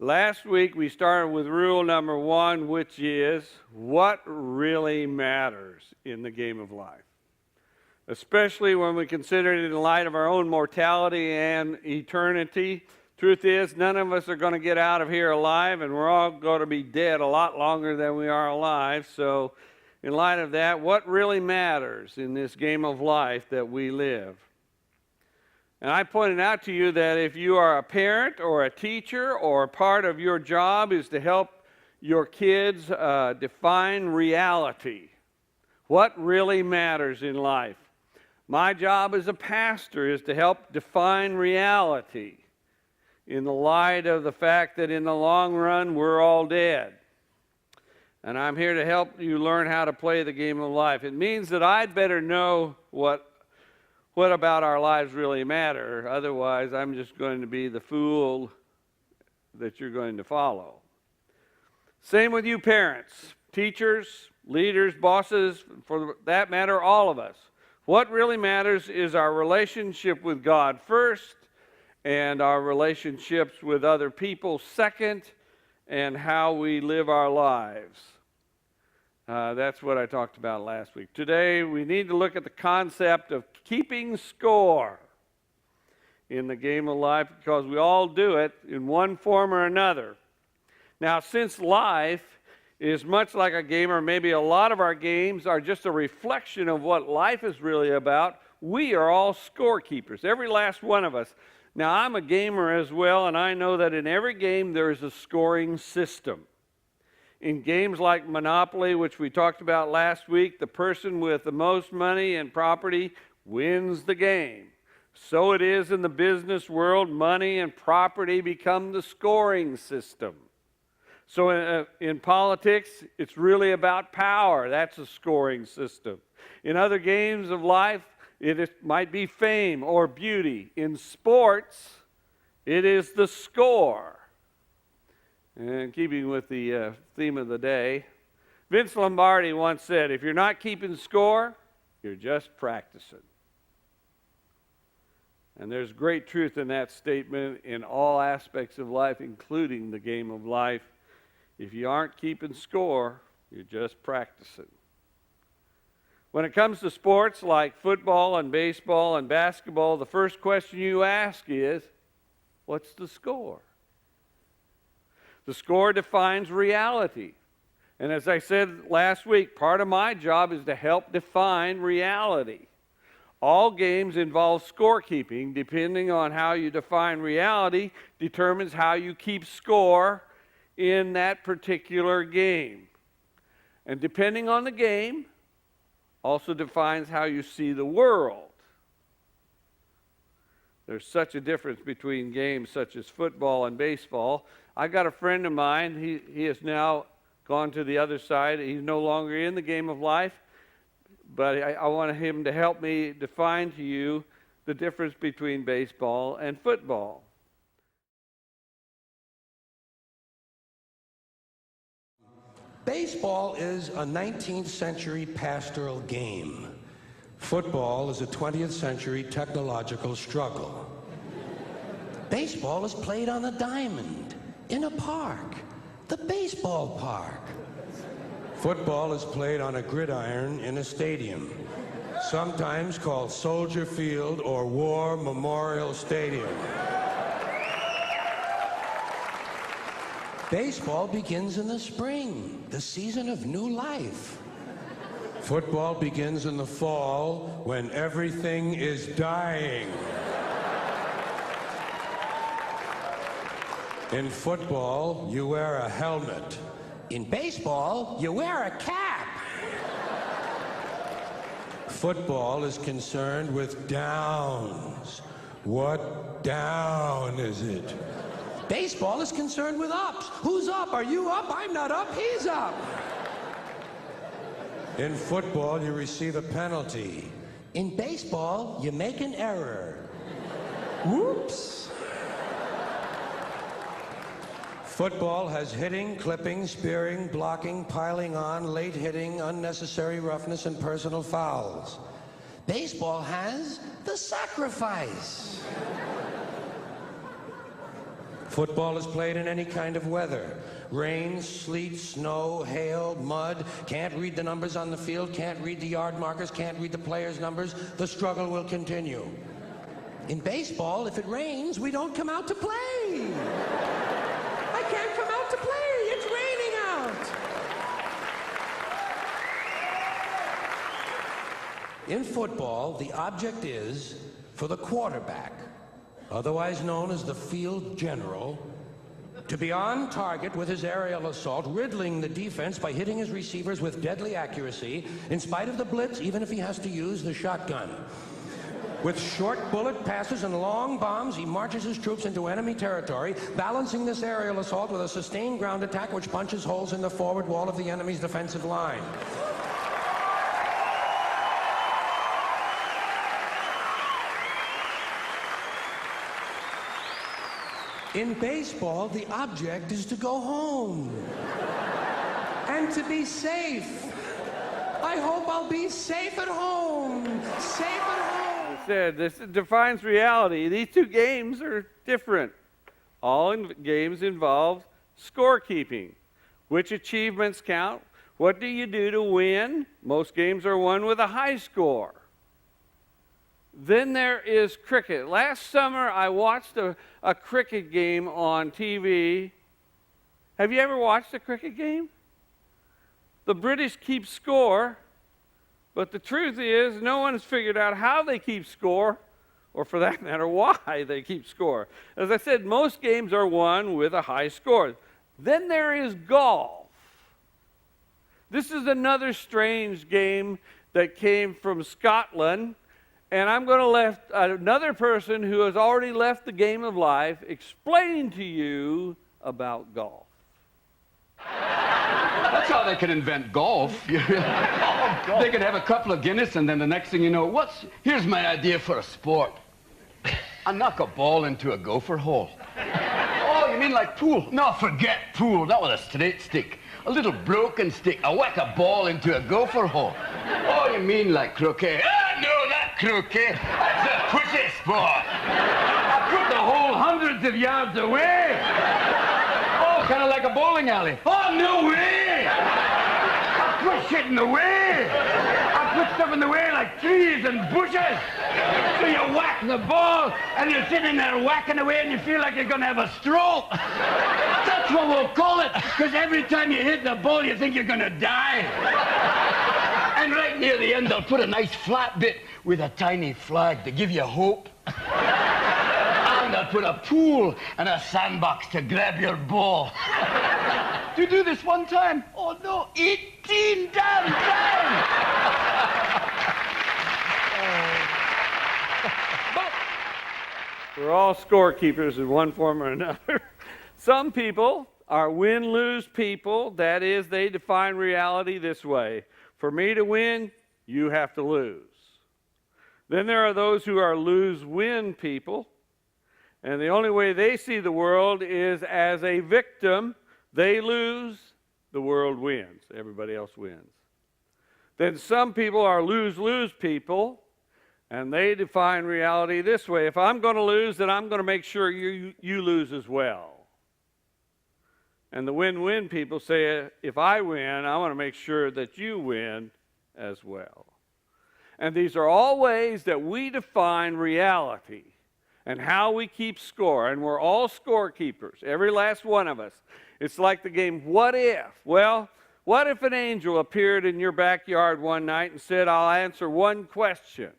Last week we started with rule number 1, which is what really matters in the game of life. Especially when we consider it in light of our own mortality and eternity. Truth is, none of us are going to get out of here alive, and we're all going to be dead a lot longer than we are alive. So in light of that, what really matters in this game of life that we live? And I pointed out to you that if you are a parent or a teacher or a part of your job is to help your kids define reality, what really matters in life. My job as a pastor is to help define reality in the light of the fact that in the long run we're all dead. And I'm here to help you learn how to play the game of life. It means that I'd better know what about our lives really matter. Otherwise, I'm just going to be the fool that you're going to follow. Same with you parents, teachers, leaders, bosses, for that matter, all of us. What really matters is our relationship with God first, and our relationships with other people second, and how we live our lives. That's what I talked about last week. Today, we need to look at the concept of keeping score in the game of life, because we all do it in one form or another. Now, since life is much like a game, or maybe a lot of our games are just a reflection of what life is really about, we are all scorekeepers, every last one of us. Now, I'm a gamer as well, and I know that in every game there is a scoring system. In games like Monopoly, which we talked about last week, the person with the most money and property wins the game. So it is in the business world. Money and property become the scoring system. So in politics, it's really about power. That's a scoring system. In other games of life, might be fame or beauty. In sports, it is the score. And keeping with the theme of the day, Vince Lombardi once said, if you're not keeping score, you're just practicing. And there's great truth in that statement in all aspects of life, including the game of life. If you aren't keeping score, you're just practicing. When it comes to sports like football and baseball and basketball, the first question you ask is, what's the score? The score defines reality. And as I said last week, part of my job is to help define reality. All games involve scorekeeping. Depending on how you define reality determines how you keep score in that particular game. And depending on the game, also defines how you see the world. There's such a difference between games such as football and baseball. I got a friend of mine, he has now gone to the other side. He's no longer in the game of life, but I want him to help me define to you the difference between baseball and football. Baseball is a 19th century pastoral game. Football is a 20th century technological struggle. Baseball is played on a diamond, in a park, the baseball park. Football is played on a gridiron in a stadium, sometimes called Soldier Field or War Memorial Stadium. Baseball begins in the spring, the season of new life. Football begins in the fall when everything is dying. In football, you wear a helmet. In baseball, you wear a cap. Football is concerned with downs. What down is it? Baseball is concerned with ups. Who's up? Are you up? I'm not up. He's up. In football, you receive a penalty. In baseball, you make an error. Whoops. Football has hitting, clipping, spearing, blocking, piling on, late hitting, unnecessary roughness, and personal fouls. Baseball has the sacrifice. Football is played in any kind of weather. Rain, sleet, snow, hail, mud. Can't read the numbers on the field, can't read the yard markers, can't read the players' numbers. The struggle will continue. In baseball, if it rains, we don't come out to play. I can't come out to play. It's raining out. In football, the object is for the quarterback, otherwise known as the field general, to be on target with his aerial assault, riddling the defense by hitting his receivers with deadly accuracy, in spite of the blitz, even if he has to use the shotgun. With short bullet passes and long bombs, he marches his troops into enemy territory, balancing this aerial assault with a sustained ground attack which punches holes in the forward wall of the enemy's defensive line. In baseball, the object is to go home and to be safe. I hope I'll be safe at home. Safe at home. I said, this defines reality. These two games are different. All games involve scorekeeping. Which achievements count? What do you do to win? Most games are won with a high score. Then there is cricket. Last summer, I watched a cricket game on TV. Have you ever watched a cricket game? The British keep score, but the truth is no one has figured out how they keep score, or for that matter, why they keep score. As I said, most games are won with a high score. Then there is golf. This is another strange game that came from Scotland. And I'm going to let another person who has already left the game of life explain to you about golf. That's how they could invent golf. They could have a couple of Guinness, and then the next thing you know, here's my idea for a sport. I knock a ball into a gopher hole. Oh, you mean like pool? No, forget pool. Not with a straight stick. A little broken stick. I whack a ball into a gopher hole. Oh, you mean like croquet? Ah, no, not croquet. That's a pussy sport. I put the hole hundreds of yards away. Oh, kind of like a bowling alley. Oh, no way. I put shit in the way. I put stuff in the way like trees and bushes. So you whack the ball, and you're sitting there whacking away, and you feel like you're going to have a stroke. That's what we'll call it, because every time you hit the ball, you think you're going to die. And right near the end, they'll put a nice flat bit with a tiny flag to give you hope. And they'll put a pool and a sandbox to grab your ball. To do this one time? Oh, no, 18 damn times! We're all scorekeepers in one form or another. Some people are win-lose people. That is, they define reality this way. For me to win, you have to lose. Then there are those who are lose-win people. And the only way they see the world is as a victim. They lose, the world wins. Everybody else wins. Then some people are lose-lose people. And they define reality this way. If I'm going to lose, then I'm going to make sure you lose as well. And the win-win people say, if I win, I want to make sure that you win as well. And these are all ways that we define reality and how we keep score. And we're all scorekeepers, every last one of us. It's like the game, What If? Well, what if an angel appeared in your backyard one night and said, I'll answer one question?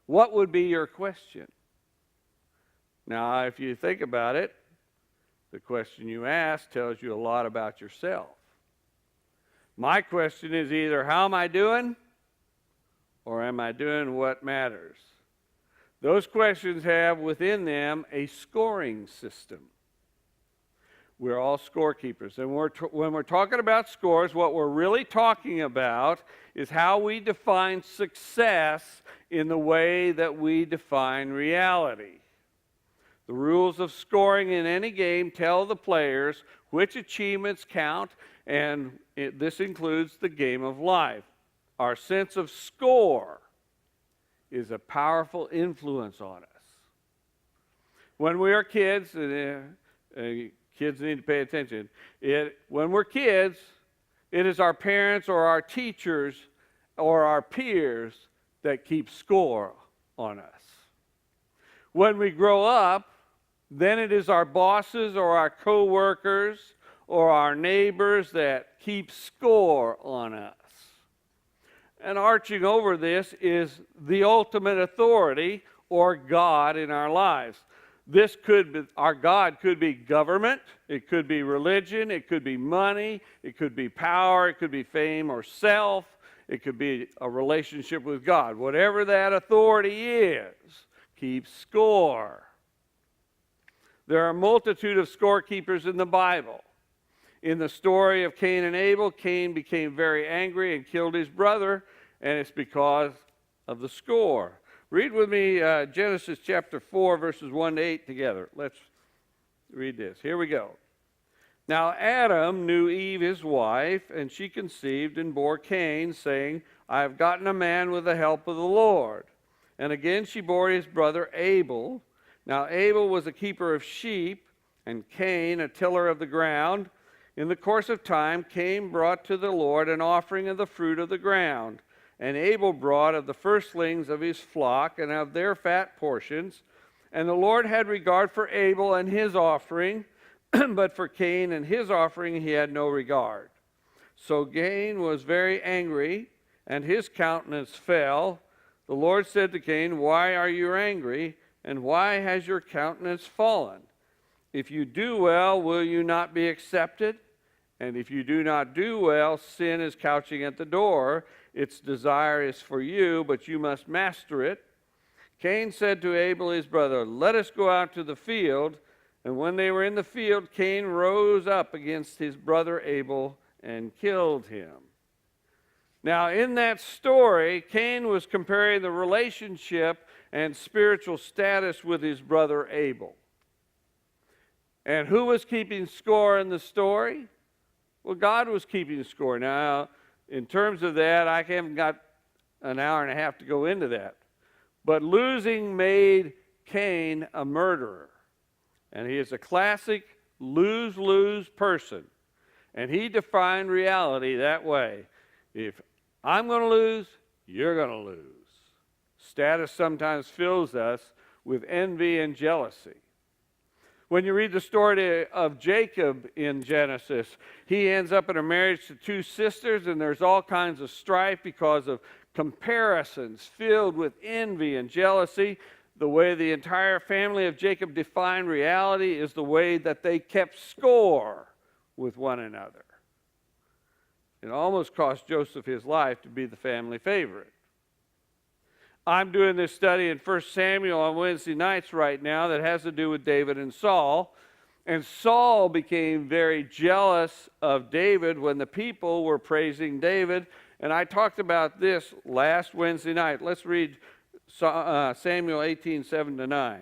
What would be your question? Now, if you think about it, the question you ask tells you a lot about yourself. My question is either, how am I doing? Or am I doing what matters? Those questions have within them a scoring system. We're all scorekeepers. And when we're talking about scores, what we're really talking about is how we define success in the way that we define reality. The rules of scoring in any game tell the players which achievements count, and this includes the game of life. Our sense of score is a powerful influence on us. When we are kids, kids need to pay attention. When we're kids, it is our parents or our teachers or our peers that keep score on us. When we grow up, then it is our bosses or our co-workers or our neighbors that keep score on us. And arching over this is the ultimate authority or God in our lives. This could be, our God could be government, it could be religion, it could be money, it could be power, it could be fame or self, it could be a relationship with God. Whatever that authority is, keep score. There are a multitude of scorekeepers in the Bible. In the story of Cain and Abel, Cain became very angry and killed his brother, and it's because of the score. Read with me Genesis chapter 4, verses 1 to 8 together. Let's read this. Here we go. Now Adam knew Eve his wife, and she conceived and bore Cain, saying, I have gotten a man with the help of the Lord. And again she bore his brother Abel. Now Abel was a keeper of sheep, and Cain a tiller of the ground. In the course of time, Cain brought to the Lord an offering of the fruit of the ground. And Abel brought of the firstlings of his flock and of their fat portions. And the Lord had regard for Abel and his offering, but for Cain and his offering he had no regard. So Cain was very angry, and his countenance fell. The Lord said to Cain, Why are you angry, and why has your countenance fallen? If you do well, will you not be accepted? And if you do not do well, sin is couching at the door. Its desire is for you, but you must master it. Cain said to Abel his brother, Let us go out to the field. And when they were in the field, Cain rose up against his brother Abel and killed him. Now, in that story, Cain was comparing the relationship and spiritual status with his brother Abel. And who was keeping score in the story? Well, God was keeping score. Now, in terms of that, I haven't got an hour and a half to go into that. But losing made Cain a murderer. And he is a classic lose-lose person. And he defined reality that way. If I'm going to lose, you're going to lose. Status sometimes fills us with envy and jealousy. When you read the story of Jacob in Genesis, he ends up in a marriage to two sisters, and there's all kinds of strife because of comparisons filled with envy and jealousy. The way the entire family of Jacob defined reality is the way that they kept score with one another. It almost cost Joseph his life to be the family favorite. I'm doing this study in 1 Samuel on Wednesday nights right now that has to do with David and Saul. And Saul became very jealous of David when the people were praising David. And I talked about this last Wednesday night. Let's read Samuel 18, 7-9.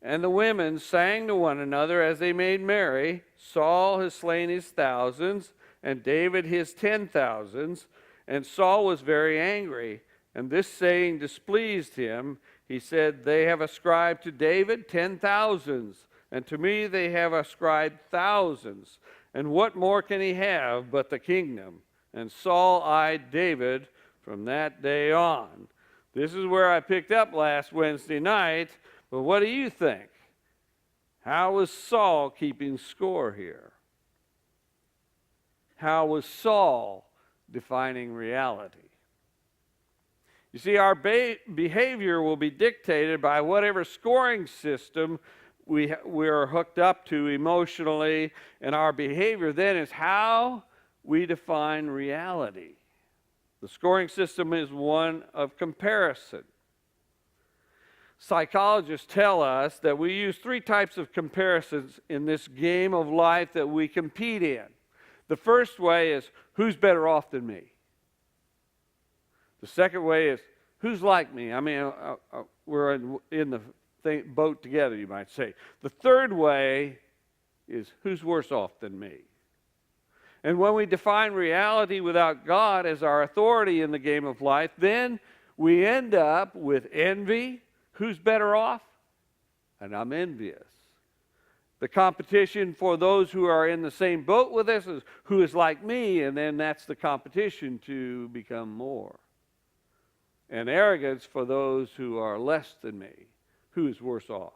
And the women sang to one another as they made merry. Saul has slain his thousands, and David his 10,000s. And Saul was very angry. And this saying displeased him. He said, They have ascribed to David 10,000s, and to me they have ascribed thousands. And what more can he have but the kingdom? And Saul eyed David from that day on. This is where I picked up last Wednesday night, but what do you think? How was Saul keeping score here? How was Saul defining reality? You see, our behavior will be dictated by whatever scoring system we are hooked up to emotionally, and our behavior then is how we define reality. The scoring system is one of comparison. Psychologists tell us that we use three types of comparisons in this game of life that we compete in. The first way is, who's better off than me? The second way is, who's like me? I mean, we're in the boat together, you might say. The third way is, who's worse off than me? And when we define reality without God as our authority in the game of life, then we end up with envy. Who's better off? and I'm envious. The competition for those who are in the same boat with us is who is like me, and then that's the competition to become more. And arrogance for those who are less than me, who is worse off.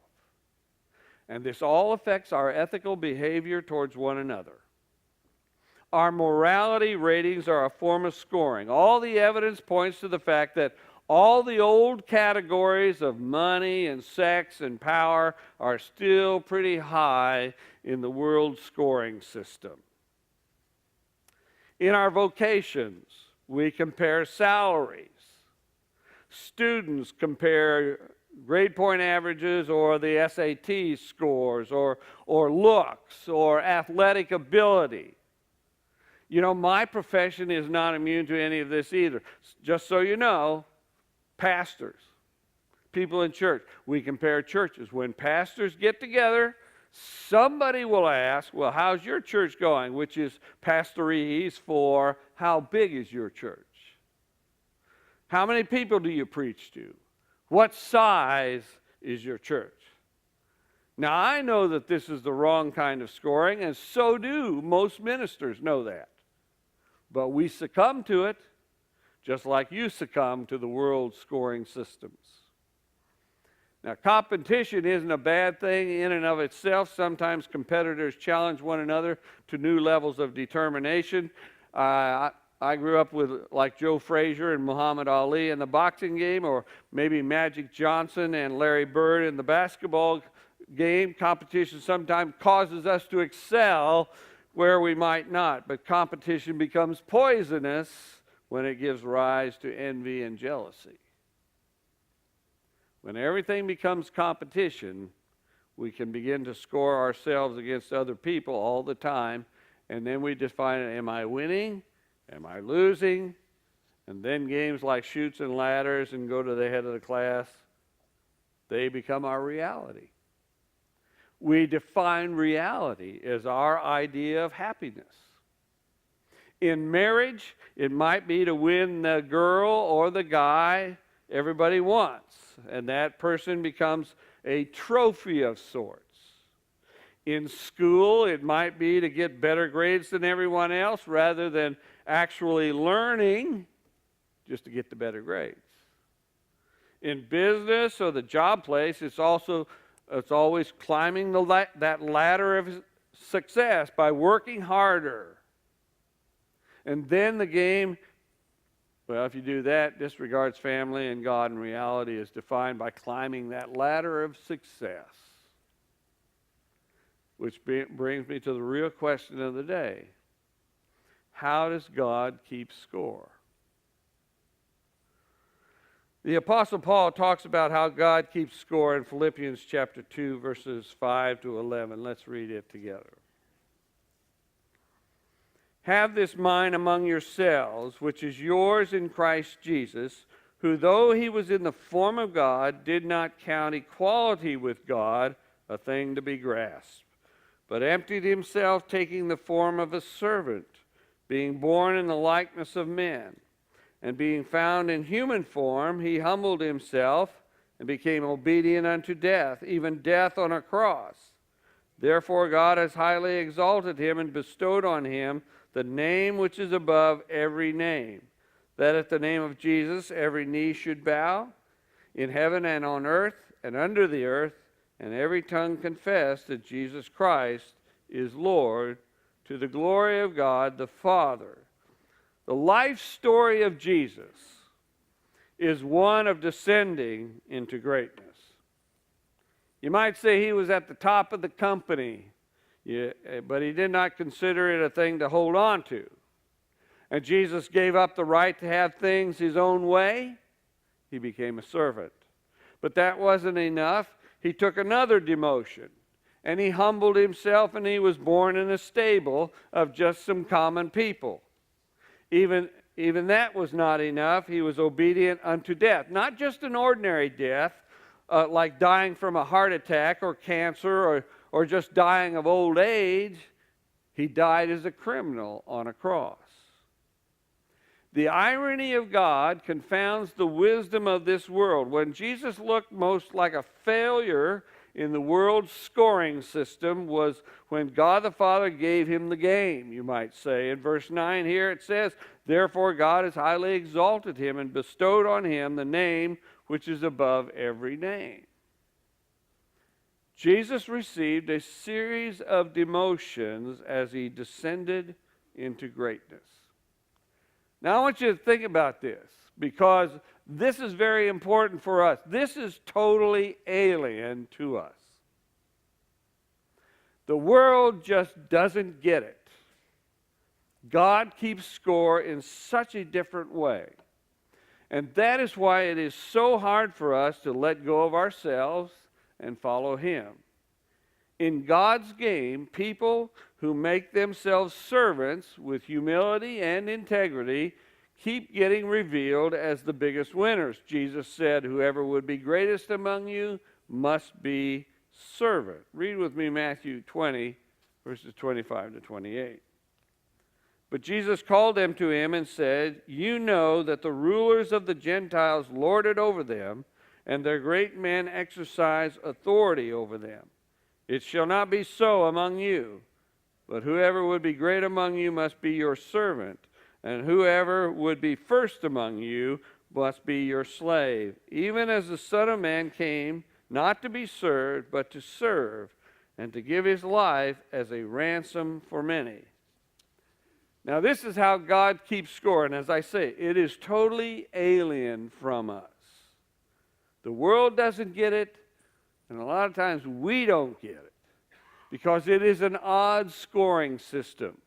And this all affects our ethical behavior towards one another. Our morality ratings are a form of scoring. All the evidence points to the fact that all the old categories of money and sex and power are still pretty high in the world scoring system. In our vocations, we compare salaries. Students compare grade point averages or the SAT scores or looks or athletic ability. You know, my profession is not immune to any of this either. Just so you know, pastors, people in church, we compare churches. When pastors get together, somebody will ask, well, how's your church going? Which is pastorese for how big is your church? How many people do you preach to? What size is your church? Now, I know that this is the wrong kind of scoring, and so do most ministers know that. But we succumb to it, just like you succumb to the world scoring systems. Now, competition isn't a bad thing in and of itself. Sometimes competitors challenge one another to new levels of determination. I grew up with like Joe Frazier and Muhammad Ali in the boxing game, or maybe Magic Johnson and Larry Bird in the basketball game. Competition sometimes causes us to excel where we might not, but competition becomes poisonous when it gives rise to envy and jealousy. When everything becomes competition, we can begin to score ourselves against other people all the time, and then we define, am I winning? Am I losing? And then games like Chutes and Ladders and Go to the Head of the Class, they become our reality. We define reality as our idea of happiness. In marriage, it might be to win the girl or the guy everybody wants, and that person becomes a trophy of sorts. In school, it might be to get better grades than everyone else rather than actually learning just to get the better grades. In business or the job place, it's always climbing that ladder of success by working harder. And then the game, well, if you do that, disregards family and God, and reality is defined by climbing that ladder of success. Which brings me to the real question of the day. How does God keep score? The Apostle Paul talks about how God keeps score in Philippians chapter 2, verses 5 to 11. Let's read it together. Have this mind among yourselves, which is yours in Christ Jesus, who, though he was in the form of God, did not count equality with God a thing to be grasped, but emptied himself, taking the form of a servant, being born in the likeness of men. And being found in human form, he humbled himself and became obedient unto death, even death on a cross. Therefore God has highly exalted him and bestowed on him the name which is above every name, that at the name of Jesus every knee should bow, in heaven and on earth and under the earth, and every tongue confess that Jesus Christ is Lord, to the glory of God the Father. The life story of Jesus is one of descending into greatness. You might say he was at the top of the company, but he did not consider it a thing to hold on to. And Jesus gave up the right to have things his own way. He became a servant. But that wasn't enough. He took another demotion, and he humbled himself, and he was born in a stable of just some common people. Even that was not enough. He was obedient unto death. Not just an ordinary death, like dying from a heart attack or cancer or just dying of old age. He died as a criminal on a cross. The irony of God confounds the wisdom of this world. When Jesus looked most like a failure in the world's scoring system was when God the Father gave him the game, you might say. In verse 9 here it says, "Therefore God has highly exalted him and bestowed on him the name which is above every name." Jesus received a series of demotions as he descended into greatness. Now I want you to think about this, because this is very important for us. This is totally alien to us. The world just doesn't get it. God keeps score in such a different way. And that is why it is so hard for us to let go of ourselves and follow him. In God's game, people who make themselves servants with humility and integrity keep getting revealed as the biggest winners. Jesus said, "Whoever would be greatest among you must be servant." Read with me Matthew 20, verses 25 to 28. But Jesus called them to him and said, "You know that the rulers of the Gentiles lord it over them, and their great men exercise authority over them. It shall not be so among you, but whoever would be great among you must be your servant, and whoever would be first among you must be your slave, even as the Son of Man came not to be served, but to serve, and to give his life as a ransom for many." Now this is how God keeps score, and as I say, it is totally alien from us. The world doesn't get it, and a lot of times we don't get it, because it is an odd scoring system.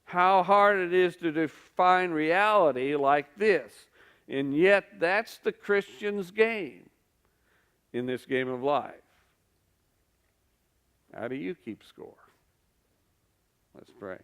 How hard it is to define reality like this. And yet, that's the Christian's game in this game of life. How do you keep score? Let's pray.